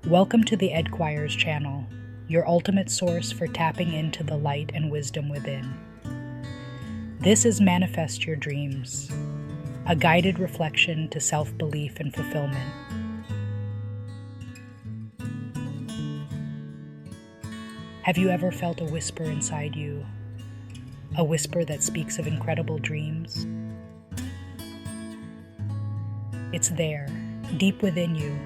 Welcome to the Ed Choir's channel, your ultimate source for tapping into the light and wisdom within. This is Manifest Your Dreams, a guided reflection to self-belief and fulfillment. Have you ever felt a whisper inside you? A whisper that speaks of incredible dreams? It's there, deep within you,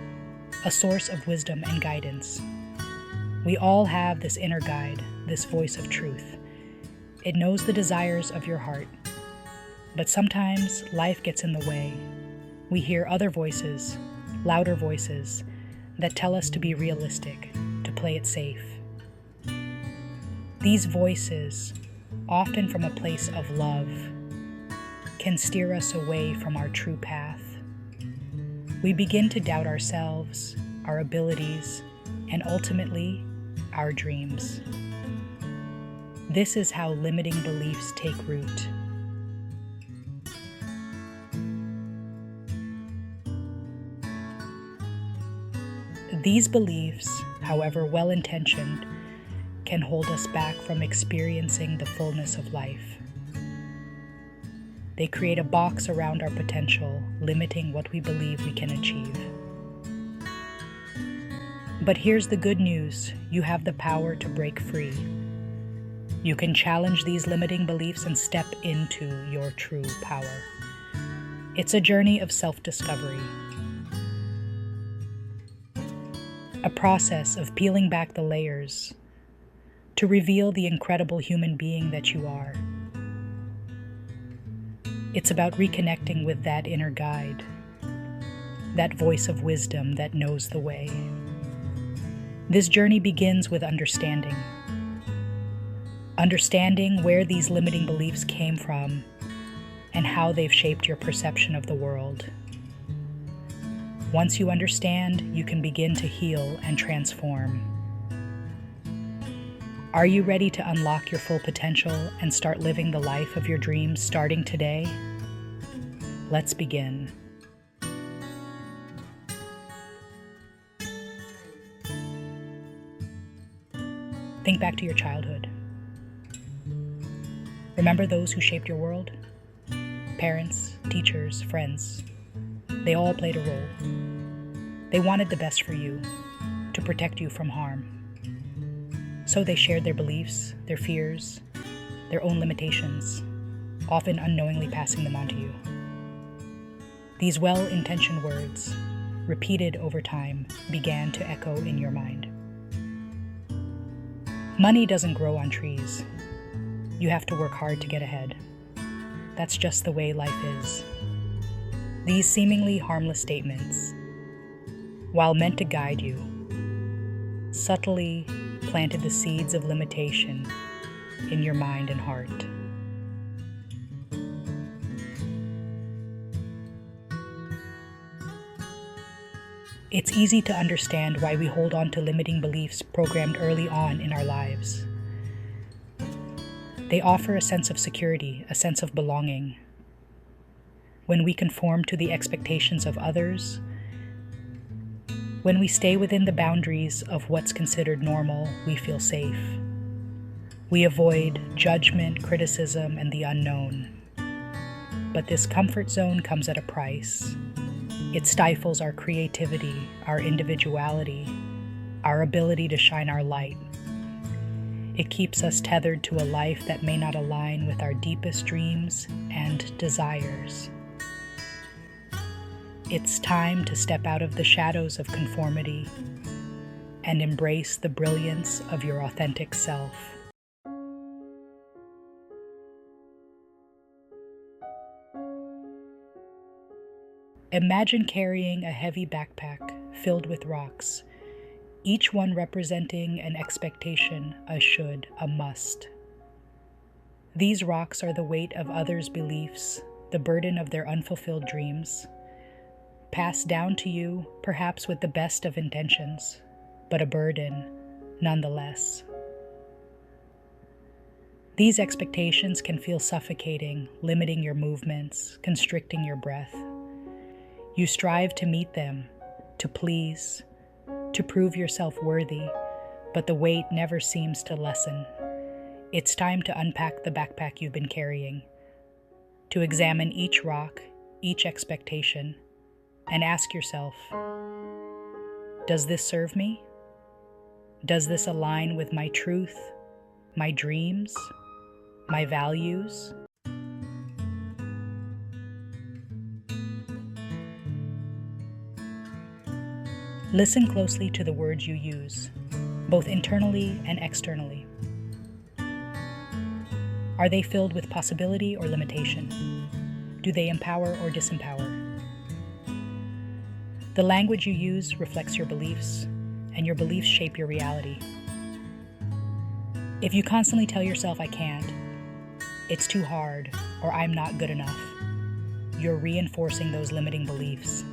a source of wisdom and guidance. We all have this inner guide, this voice of truth. It knows the desires of your heart. But sometimes life gets in the way. We hear other voices, louder voices, that tell us to be realistic, to play it safe. These voices, often from a place of love, can steer us away from our true path. We begin to doubt ourselves, our abilities, and ultimately, our dreams. This is how limiting beliefs take root. These beliefs, however well-intentioned, can hold us back from experiencing the fullness of life. They create a box around our potential, limiting what we believe we can achieve. But here's the good news: you have the power to break free. You can challenge these limiting beliefs and step into your true power. It's a journey of self-discovery, a process of peeling back the layers to reveal the incredible human being that you are. It's about reconnecting with that inner guide, that voice of wisdom that knows the way. This journey begins with understanding where these limiting beliefs came from and how they've shaped your perception of the world. Once you understand, you can begin to heal and transform. Are you ready to unlock your full potential and start living the life of your dreams starting today? Let's begin. Think back to your childhood. Remember those who shaped your world? Parents, teachers, friends. They all played a role. They wanted the best for you, to protect you from harm. So they shared their beliefs, their fears, their own limitations, often unknowingly passing them on to you. These well-intentioned words, repeated over time, began to echo in your mind. Money doesn't grow on trees. You have to work hard to get ahead. That's just the way life is. These seemingly harmless statements, while meant to guide you, subtly planted the seeds of limitation in your mind and heart. It's easy to understand why we hold on to limiting beliefs programmed early on in our lives. They offer a sense of security, a sense of belonging. When we conform to the expectations of others, when we stay within the boundaries of what's considered normal, we feel safe. We avoid judgment, criticism, and the unknown. But this comfort zone comes at a price. It stifles our creativity, our individuality, our ability to shine our light. It keeps us tethered to a life that may not align with our deepest dreams and desires. It's time to step out of the shadows of conformity and embrace the brilliance of your authentic self. Imagine carrying a heavy backpack filled with rocks, each one representing an expectation, a should, a must. These rocks are the weight of others' beliefs, the burden of their unfulfilled dreams, passed down to you, perhaps with the best of intentions, but a burden nonetheless. These expectations can feel suffocating, limiting your movements, constricting your breath. You strive to meet them, to please, to prove yourself worthy, but the weight never seems to lessen. It's time to unpack the backpack you've been carrying, to examine each rock, each expectation, and ask yourself, does this serve me? Does this align with my truth, my dreams, my values? Listen closely to the words you use, both internally and externally. Are they filled with possibility or limitation? Do they empower or disempower? The language you use reflects your beliefs, and your beliefs shape your reality. If you constantly tell yourself, I can't, it's too hard, or I'm not good enough, you're reinforcing those limiting beliefs.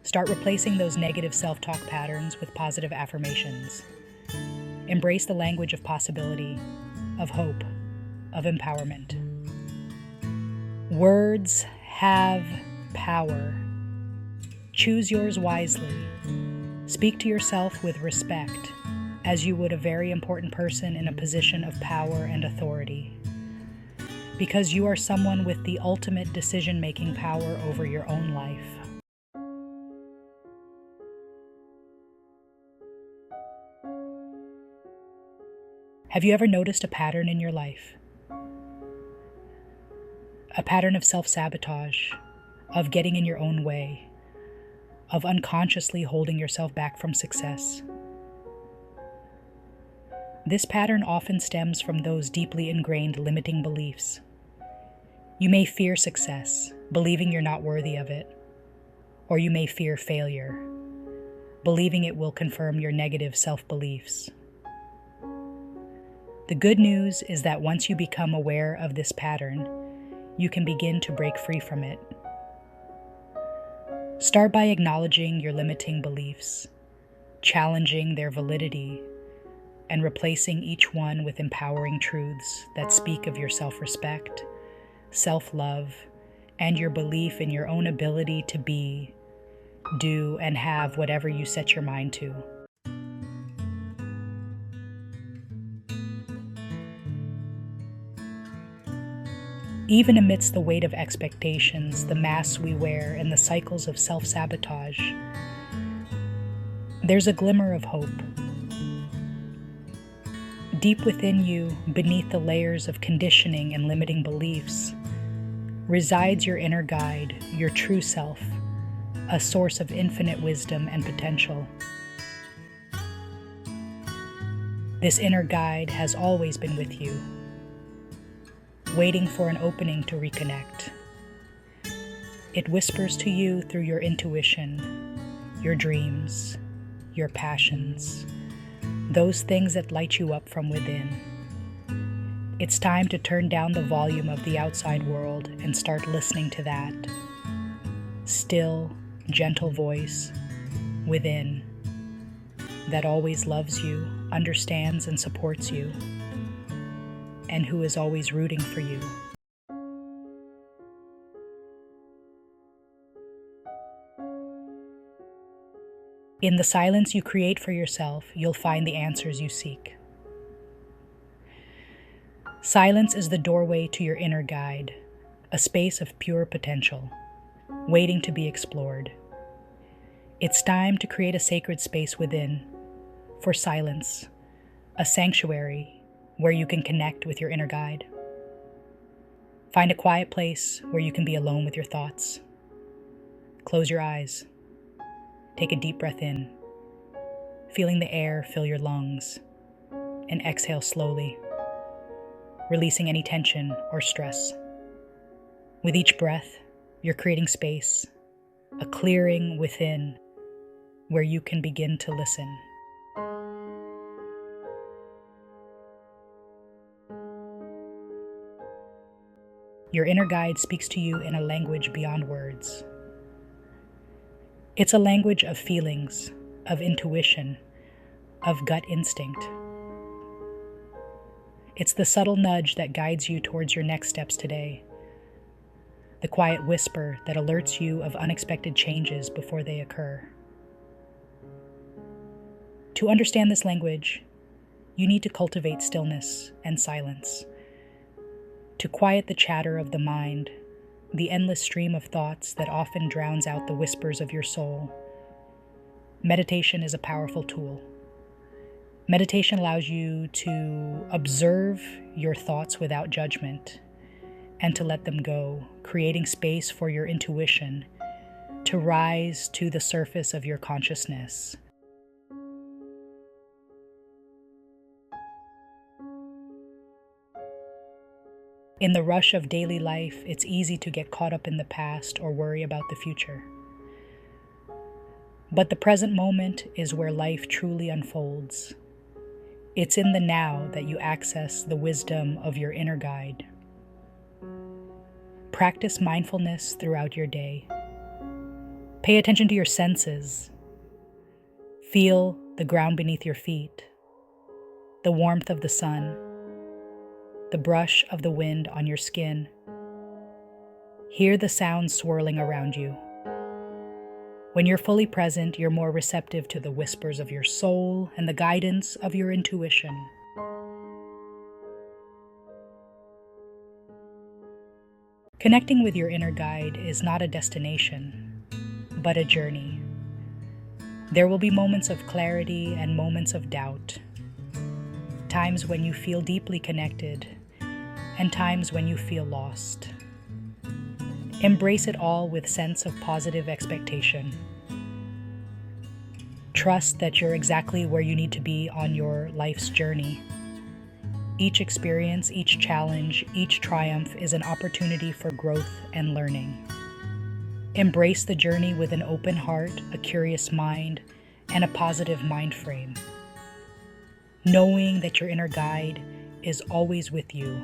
Start replacing those negative self-talk patterns with positive affirmations. Embrace the language of possibility, of hope, of empowerment. Words have power. Choose yours wisely. Speak to yourself with respect, as you would a very important person in a position of power and authority, because you are someone with the ultimate decision-making power over your own life. Have you ever noticed a pattern in your life? A pattern of self-sabotage, of getting in your own way, of unconsciously holding yourself back from success. This pattern often stems from those deeply ingrained limiting beliefs. You may fear success, believing you're not worthy of it, or you may fear failure, believing it will confirm your negative self-beliefs. The good news is that once you become aware of this pattern, you can begin to break free from it. Start by acknowledging your limiting beliefs, challenging their validity, and replacing each one with empowering truths that speak of your self-respect, self-love, and your belief in your own ability to be, do, and have whatever you set your mind to. Even amidst the weight of expectations, the masks we wear, and the cycles of self-sabotage, there's a glimmer of hope. Deep within you, beneath the layers of conditioning and limiting beliefs, resides your inner guide, your true self, a source of infinite wisdom and potential. This inner guide has always been with you, waiting for an opening to reconnect. It whispers to you through your intuition, your dreams, your passions, those things that light you up from within. It's time to turn down the volume of the outside world and start listening to that still, gentle voice within that always loves you, understands and supports you, and who is always rooting for you. In the silence you create for yourself, you'll find the answers you seek. Silence is the doorway to your inner guide, a space of pure potential, waiting to be explored. It's time to create a sacred space within, for silence, a sanctuary where you can connect with your inner guide. Find a quiet place where you can be alone with your thoughts. Close your eyes. Take a deep breath in, feeling the air fill your lungs, and exhale slowly, releasing any tension or stress. With each breath, you're creating space, a clearing within where you can begin to listen. Your inner guide speaks to you in a language beyond words. It's a language of feelings, of intuition, of gut instinct. It's the subtle nudge that guides you towards your next steps today, the quiet whisper that alerts you of unexpected changes before they occur. To understand this language, you need to cultivate stillness and silence. To quiet the chatter of the mind, the endless stream of thoughts that often drowns out the whispers of your soul, meditation is a powerful tool. Meditation allows you to observe your thoughts without judgment and to let them go, creating space for your intuition to rise to the surface of your consciousness. In the rush of daily life, it's easy to get caught up in the past or worry about the future. But the present moment is where life truly unfolds. It's in the now that you access the wisdom of your inner guide. Practice mindfulness throughout your day. Pay attention to your senses. Feel the ground beneath your feet, the warmth of the sun, the brush of the wind on your skin. Hear the sounds swirling around you. When you're fully present, you're more receptive to the whispers of your soul and the guidance of your intuition. Connecting with your inner guide is not a destination, but a journey. There will be moments of clarity and moments of doubt, times when you feel deeply connected, and times when you feel lost. Embrace it all with sense of positive expectation. Trust that you're exactly where you need to be on your life's journey. Each experience, each challenge, each triumph is an opportunity for growth and learning. Embrace the journey with an open heart, a curious mind, and a positive mind frame, knowing that your inner guide is always with you,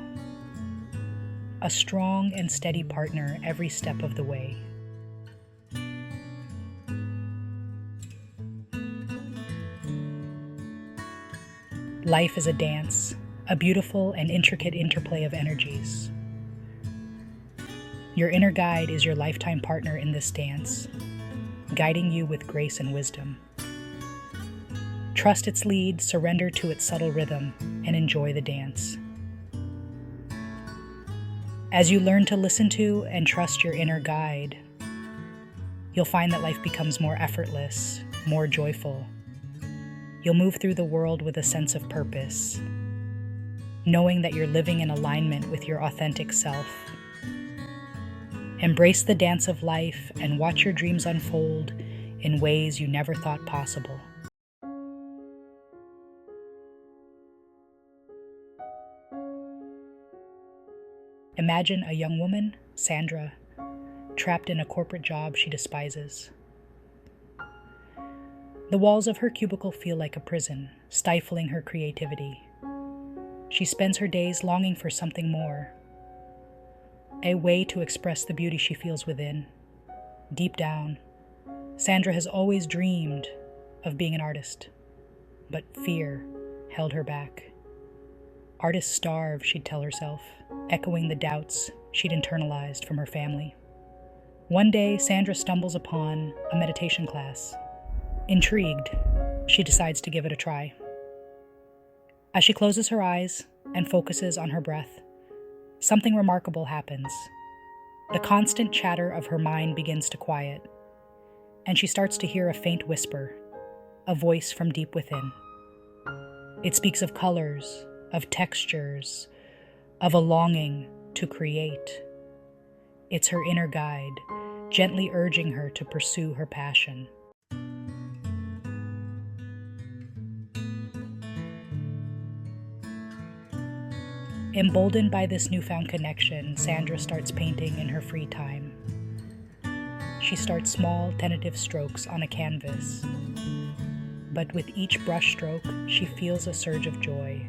a strong and steady partner every step of the way. Life is a dance, a beautiful and intricate interplay of energies. Your inner guide is your lifetime partner in this dance, guiding you with grace and wisdom. Trust its lead, surrender to its subtle rhythm, and enjoy the dance. As you learn to listen to and trust your inner guide, you'll find that life becomes more effortless, more joyful. You'll move through the world with a sense of purpose, knowing that you're living in alignment with your authentic self. Embrace the dance of life and watch your dreams unfold in ways you never thought possible. Imagine a young woman, Sandra, trapped in a corporate job she despises. The walls of her cubicle feel like a prison, stifling her creativity. She spends her days longing for something more, a way to express the beauty she feels within. Deep down, Sandra has always dreamed of being an artist, but fear held her back. Artists starve, she'd tell herself, echoing the doubts she'd internalized from her family. One day, Sandra stumbles upon a meditation class. Intrigued, she decides to give it a try. As she closes her eyes and focuses on her breath, something remarkable happens. The constant chatter of her mind begins to quiet, and she starts to hear a faint whisper, a voice from deep within. It speaks of colors, of textures, of a longing to create. It's her inner guide, gently urging her to pursue her passion. Emboldened by this newfound connection, Sandra starts painting in her free time. She starts small, tentative strokes on a canvas, but with each brush stroke, she feels a surge of joy,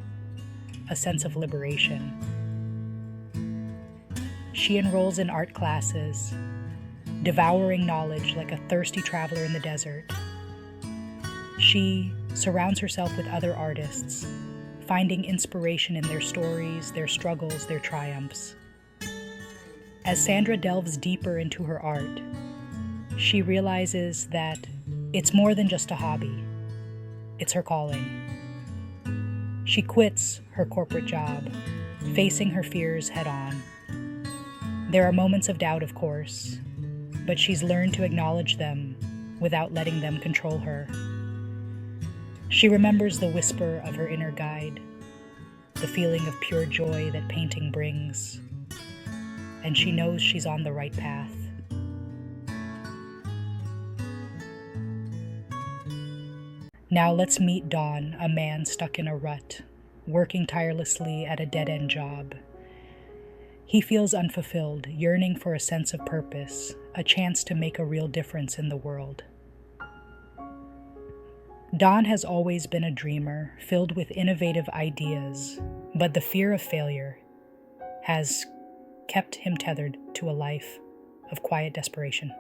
a sense of liberation. She enrolls in art classes, devouring knowledge like a thirsty traveler in the desert. She surrounds herself with other artists, finding inspiration in their stories, their struggles, their triumphs. As Sandra delves deeper into her art, she realizes that it's more than just a hobby. It's her calling. She quits her corporate job, facing her fears head on. There are moments of doubt, of course, but she's learned to acknowledge them without letting them control her. She remembers the whisper of her inner guide, the feeling of pure joy that painting brings, and she knows she's on the right path. Now let's meet Don, a man stuck in a rut, working tirelessly at a dead-end job. He feels unfulfilled, yearning for a sense of purpose, a chance to make a real difference in the world. Don has always been a dreamer, filled with innovative ideas, but the fear of failure has kept him tethered to a life of quiet desperation.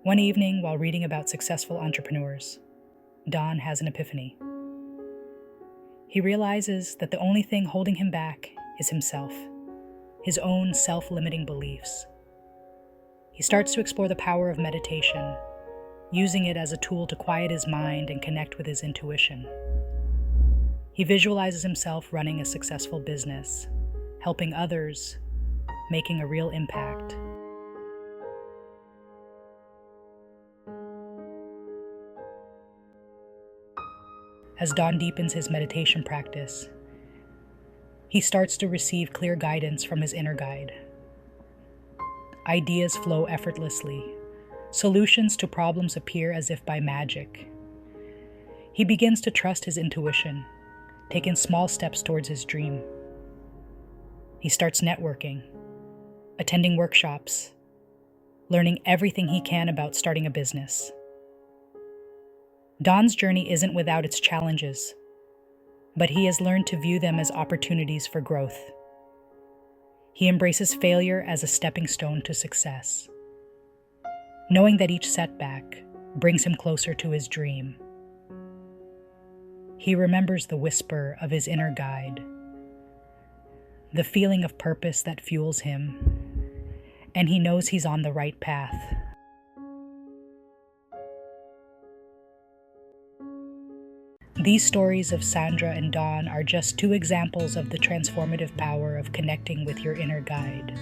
One evening, while reading about successful entrepreneurs, Don has an epiphany. He realizes that the only thing holding him back is himself, his own self-limiting beliefs. He starts to explore the power of meditation, using it as a tool to quiet his mind and connect with his intuition. He visualizes himself running a successful business, helping others, making a real impact. As Don deepens his meditation practice, he starts to receive clear guidance from his inner guide. Ideas flow effortlessly. Solutions to problems appear as if by magic. He begins to trust his intuition, taking small steps towards his dream. He starts networking, attending workshops, learning everything he can about starting a business. Don's journey isn't without its challenges, but he has learned to view them as opportunities for growth. He embraces failure as a stepping stone to success, knowing that each setback brings him closer to his dream. He remembers the whisper of his inner guide, the feeling of purpose that fuels him, and he knows he's on the right path. These stories of Sandra and Don are just two examples of the transformative power of connecting with your inner guide.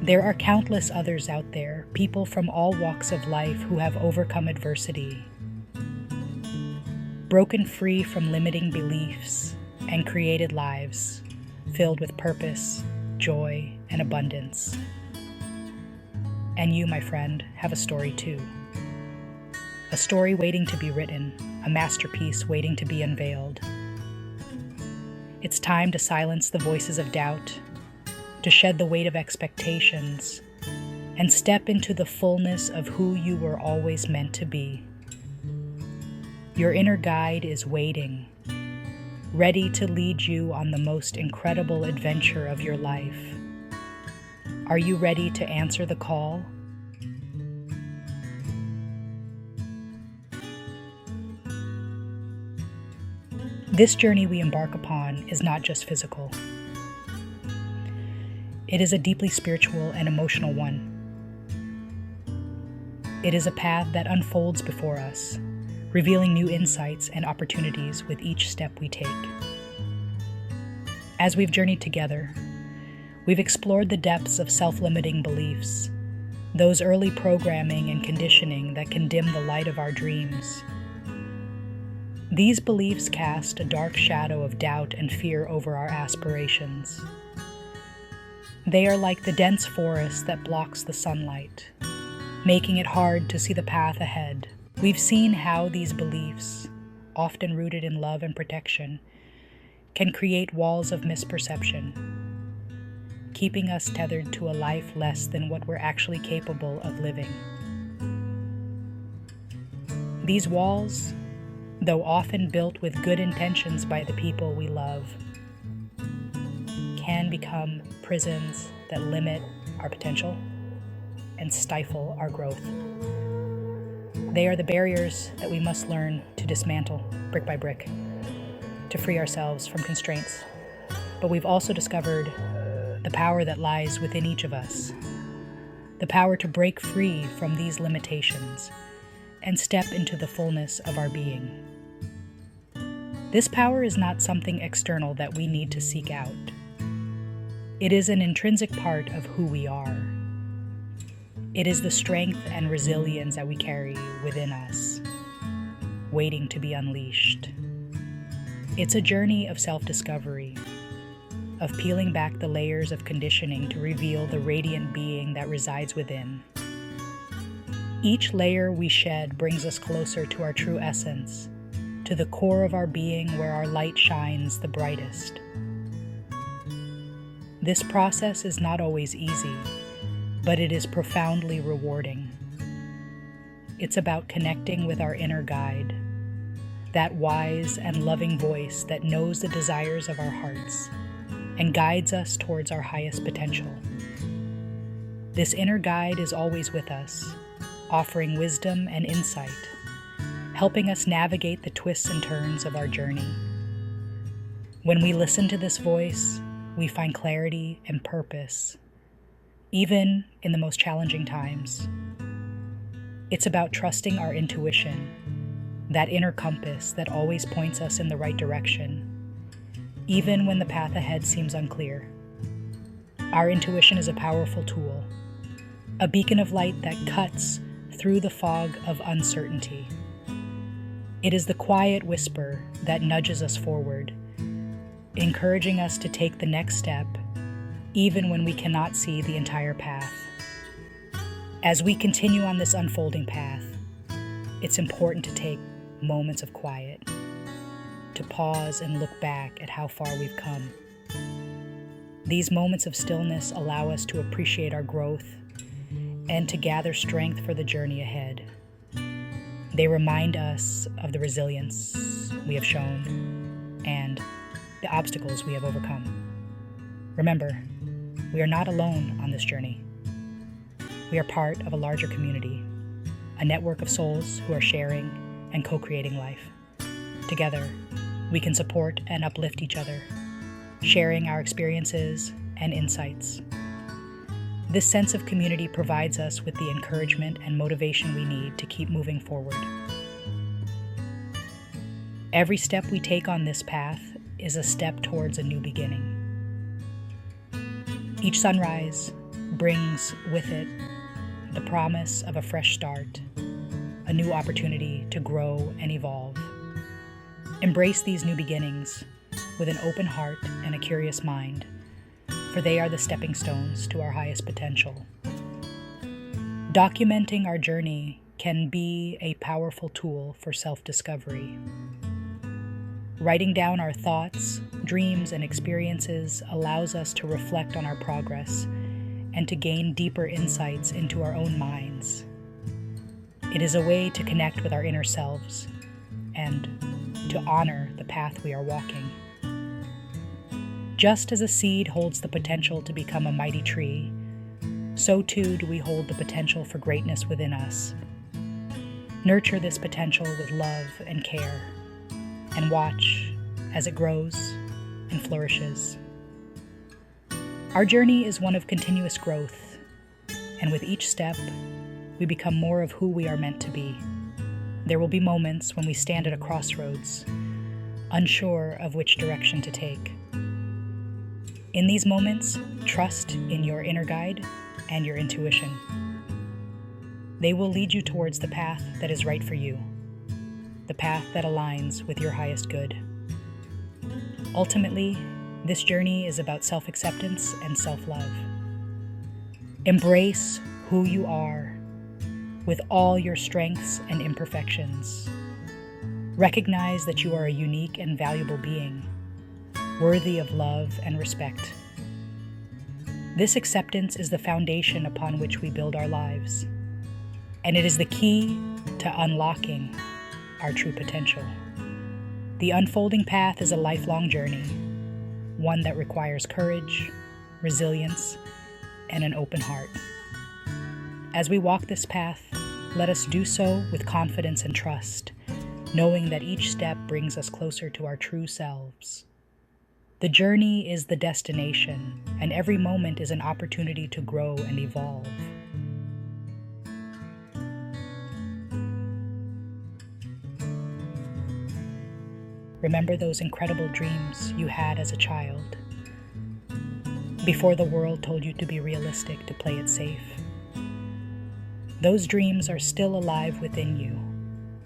There are countless others out there, people from all walks of life who have overcome adversity, broken free from limiting beliefs, and created lives filled with purpose, joy, and abundance. And you, my friend, have a story too. A story waiting to be written, a masterpiece waiting to be unveiled. It's time to silence the voices of doubt, to shed the weight of expectations, and step into the fullness of who you were always meant to be. Your inner guide is waiting, ready to lead you on the most incredible adventure of your life. Are you ready to answer the call? This journey we embark upon is not just physical. It is a deeply spiritual and emotional one. It is a path that unfolds before us, revealing new insights and opportunities with each step we take. As we've journeyed together, we've explored the depths of self-limiting beliefs, those early programming and conditioning that can dim the light of our dreams. These beliefs cast a dark shadow of doubt and fear over our aspirations. They are like the dense forest that blocks the sunlight, making it hard to see the path ahead. We've seen how these beliefs, often rooted in love and protection, can create walls of misperception, keeping us tethered to a life less than what we're actually capable of living. These walls, though often built with good intentions by the people we love, can become prisons that limit our potential and stifle our growth. They are the barriers that we must learn to dismantle brick by brick to free ourselves from constraints. But we've also discovered the power that lies within each of us, the power to break free from these limitations and step into the fullness of our being. This power is not something external that we need to seek out. It is an intrinsic part of who we are. It is the strength and resilience that we carry within us, waiting to be unleashed. It's a journey of self-discovery, of peeling back the layers of conditioning to reveal the radiant being that resides within. Each layer we shed brings us closer to our true essence, to the core of our being where our light shines the brightest. This process is not always easy, but it is profoundly rewarding. It's about connecting with our inner guide, that wise and loving voice that knows the desires of our hearts and guides us towards our highest potential. This inner guide is always with us, offering wisdom and insight, helping us navigate the twists and turns of our journey. When we listen to this voice, we find clarity and purpose, even in the most challenging times. It's about trusting our intuition, that inner compass that always points us in the right direction, even when the path ahead seems unclear. Our intuition is a powerful tool, a beacon of light that cuts through the fog of uncertainty. It is the quiet whisper that nudges us forward, encouraging us to take the next step, even when we cannot see the entire path. As we continue on this unfolding path, it's important to take moments of quiet, to pause and look back at how far we've come. These moments of stillness allow us to appreciate our growth and to gather strength for the journey ahead. They remind us of the resilience we have shown and the obstacles we have overcome. Remember, we are not alone on this journey. We are part of a larger community, a network of souls who are sharing and co-creating life. Together, we can support and uplift each other, sharing our experiences and insights. This sense of community provides us with the encouragement and motivation we need to keep moving forward. Every step we take on this path is a step towards a new beginning. Each sunrise brings with it the promise of a fresh start, a new opportunity to grow and evolve. Embrace these new beginnings with an open heart and a curious mind, for they are the stepping stones to our highest potential. Documenting our journey can be a powerful tool for self-discovery. Writing down our thoughts, dreams, and experiences allows us to reflect on our progress and to gain deeper insights into our own minds. It is a way to connect with our inner selves and to honor the path we are walking. Just as a seed holds the potential to become a mighty tree, so too do we hold the potential for greatness within us. Nurture this potential with love and care, and watch as it grows and flourishes. Our journey is one of continuous growth, and with each step, we become more of who we are meant to be. There will be moments when we stand at a crossroads, unsure of which direction to take. In these moments, trust in your inner guide and your intuition. They will lead you towards the path that is right for you, the path that aligns with your highest good. Ultimately, this journey is about self-acceptance and self-love. Embrace who you are with all your strengths and imperfections. Recognize that you are a unique and valuable being, worthy of love and respect. This acceptance is the foundation upon which we build our lives, and it is the key to unlocking our true potential. The unfolding path is a lifelong journey, one that requires courage, resilience, and an open heart. As we walk this path, let us do so with confidence and trust, knowing that each step brings us closer to our true selves. The journey is the destination, and every moment is an opportunity to grow and evolve. Remember those incredible dreams you had as a child, before the world told you to be realistic, to play it safe. Those dreams are still alive within you,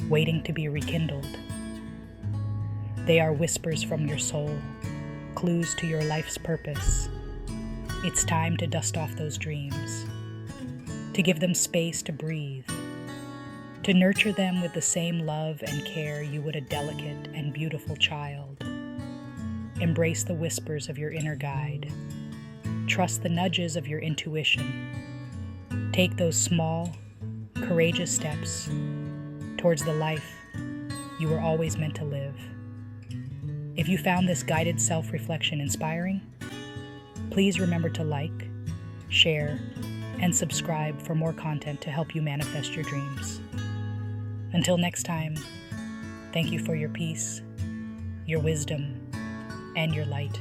waiting to be rekindled. They are whispers from your soul, clues to your life's purpose. It's time to dust off those dreams, to give them space to breathe, to nurture them with the same love and care you would a delicate and beautiful child. Embrace the whispers of your inner guide. Trust the nudges of your intuition. Take those small, courageous steps towards the life you were always meant to live. If you found this guided self-reflection inspiring, please remember to like, share, and subscribe for more content to help you manifest your dreams. Until next time, thank you for your peace, your wisdom, and your light.